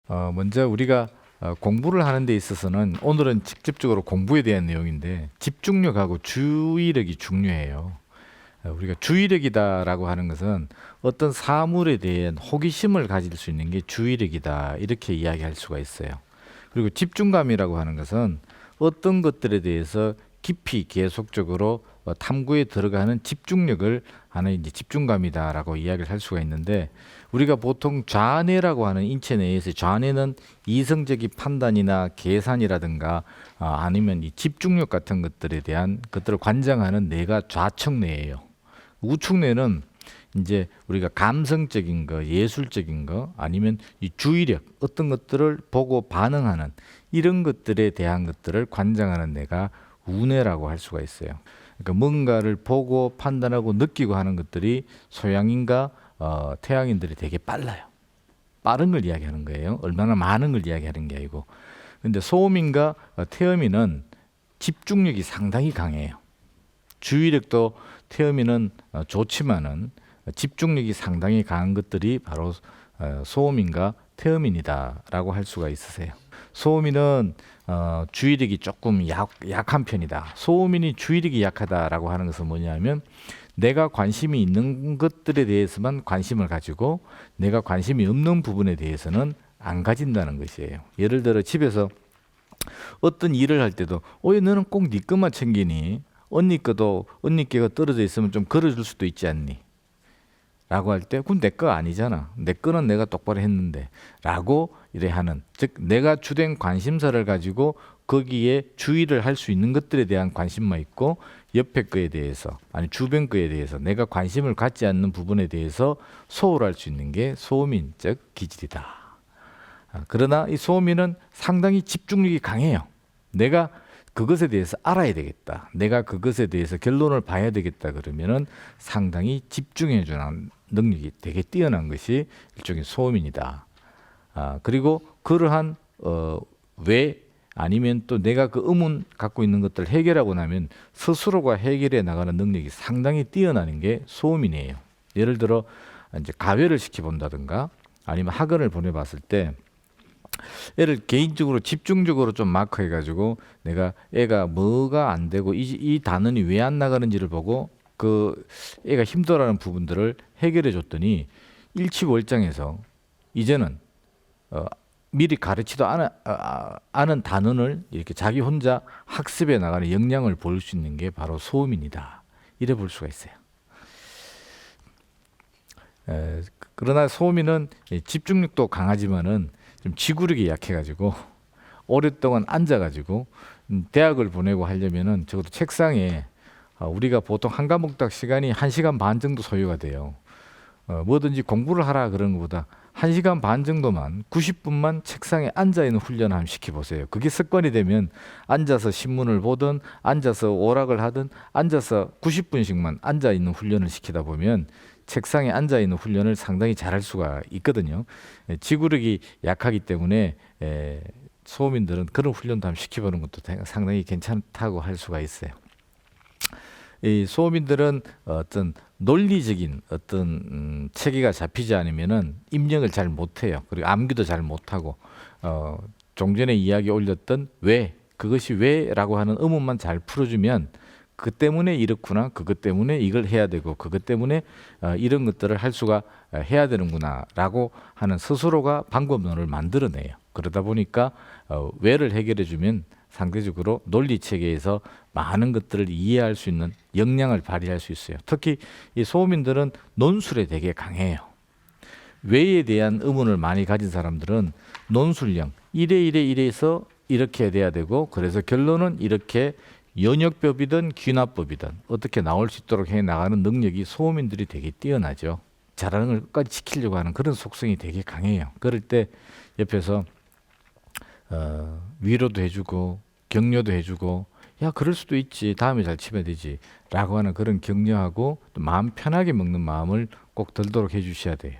먼저 우리가 공부를 하는 데 있어서는 오늘은 직접적으로 공부에 대한 내용인데 집중력하고 주의력이 중요해요. 우리가 주의력이다라고 하는 것은 어떤 사물에 대한 호기심을 가질 수 있는 게 주의력이다 이렇게 이야기할 수가 있어요. 그리고 집중감이라고 하는 것은 어떤 것들에 대해서 깊이 계속적으로 탐구에 들어가는 집중력을 하는 이제 집중감이다라고 이야기를 할 수가 있는데 우리가 보통 좌뇌라고 하는 인체 내에서 좌뇌는 이성적인 판단이나 계산이라든가 아니면 이 집중력 같은 것들에 대한 것들을 관장하는 뇌가 좌측뇌예요. 우측뇌는 이제 우리가 감성적인 거, 예술적인 거 아니면 이 주의력 어떤 것들을 보고 반응하는 이런 것들에 대한 것들을 관장하는 뇌가 우뇌라고 할 수가 있어요. 그러니까 뭔가를 보고 판단하고 느끼고 하는 것들이 소양인과 태양인들이 되게 빨라요. 빠른 걸 이야기하는 거예요. 얼마나 많은 걸 이야기하는 게 아니고. 근데 소음인과 태음인은 집중력이 상당히 강해요. 주의력도 태음인은 좋지만은 집중력이 상당히 강한 것들이 바로 소음인과 태음인이다라고 할 수가 있으세요. 소음인은 주의력이 조금 약한 편이다. 소음인이 주의력이 약하다라고 하는 것은 뭐냐면 내가 관심이 있는 것들에 대해서만 관심을 가지고 내가 관심이 없는 부분에 대해서는 안 가진다는 것이에요. 예를 들어 집에서 어떤 일을 할 때도 왜 너는 꼭 네 것만 챙기니? 언니 거가 떨어져 있으면 좀 걸어줄 수도 있지 않니? 라고 할 때 그건 내 거 아니잖아. 내 거는 내가 똑바로 했는데 라고 이래 하는, 즉 내가 주된 관심사를 가지고 거기에 주의를 할 수 있는 것들에 대한 관심만 있고 옆에 거에 대해서 아니 주변 거에 대해서 내가 관심을 갖지 않는 부분에 대해서 소홀할 수 있는 게 소음인적 기질이다. 그러나 이 소음인은 상당히 집중력이 강해요. 내가 그것에 대해서 알아야 되겠다. 내가 그것에 대해서 결론을 봐야 되겠다. 그러면은 상당히 집중해 주는 능력이 되게 뛰어난 것이 일종의 소음인이다. 그리고 그러한 왜 아니면 또 내가 그 의문 갖고 있는 것들을 해결하고 나면 스스로가 해결해 나가는 능력이 상당히 뛰어나는 게 소음인이에요. 예를 들어 이제 가외를 시켜본다든가 아니면 학원을 보내봤을 때 애를 개인적으로 집중적으로 좀 마크해 가지고 내가 애가 뭐가 안 되고 이 단원이 왜 안 나가는지를 보고 그 애가 힘들어하는 부분들을 해결해 줬더니 일취월장해서 이제는 미리 가르치도 않은 단원을 이렇게 자기 혼자 학습해 나가는 역량을 보일 수 있는 게 바로 소음인이다. 이래 볼 수가 있어요. 그러나 소음인은 집중력도 강하지만은 좀 지구력이 약해가지고 오랫동안 앉아가지고 대학을 보내고 하려면은 적어도 책상에 우리가 보통 한 과목당 시간이 1시간 반 정도 소요가 돼요. 뭐든지 공부를 하라 그런 것보다 1시간 반 정도만 90분만 책상에 앉아있는 훈련을 한번 시켜보세요. 그게 습관이 되면 앉아서 신문을 보든 앉아서 오락을 하든 앉아서 90분씩만 앉아있는 훈련을 시키다 보면 책상에 앉아있는 훈련을 상당히 잘할 수가 있거든요. 지구력이 약하기 때문에 소음인들은 그런 훈련도 한번 시켜보는 것도 상당히 괜찮다고 할 수가 있어요. 이 소음인들은 어떤 논리적인 어떤 체계가 잡히지 않으면은 입력을 잘 못해요. 그리고 암기도 잘 못하고 좀 전에 이야기 올렸던 왜 그것이 왜라고 하는 의문만 잘 풀어주면 그 때문에 이렇구나, 그것 때문에 이걸 해야 되고 그것 때문에 이런 것들을 할 수가 해야 되는구나라고 하는 스스로가 방법론을 만들어내요. 그러다 보니까 왜를 해결해주면 상대적으로 논리 체계에서 많은 것들을 이해할 수 있는 역량을 발휘할 수 있어요. 특히 이 소음인들은 논술에 되게 강해요. 왜에 대한 의문을 많이 가진 사람들은 논술형 이래서 이렇게 돼야 되고 그래서 결론은 이렇게 연역법이든 귀납법이든 어떻게 나올 수 있도록 해 나가는 능력이 소음인들이 되게 뛰어나죠. 잘하는 걸 끝까지 지키려고 하는 그런 속성이 되게 강해요. 그럴 때 옆에서 위로도 해주고 격려도 해주고 야 그럴 수도 있지 다음에 잘 치면 되지 라고 하는 그런 격려하고 또 마음 편하게 먹는 마음을 꼭 들도록 해주셔야 돼요.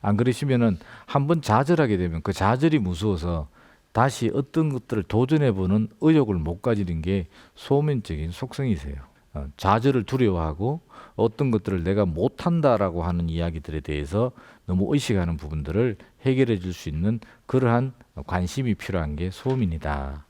안 그러시면은 한번 좌절하게 되면 그 좌절이 무서워서 다시 어떤 것들을 도전해보는 의욕을 못 가지는 게 소음인적인 속성이세요. 좌절을 두려워하고 어떤 것들을 내가 못한다라고 하는 이야기들에 대해서 너무 의식하는 부분들을 해결해 줄 수 있는 그러한 관심이 필요한 게 소음입니다.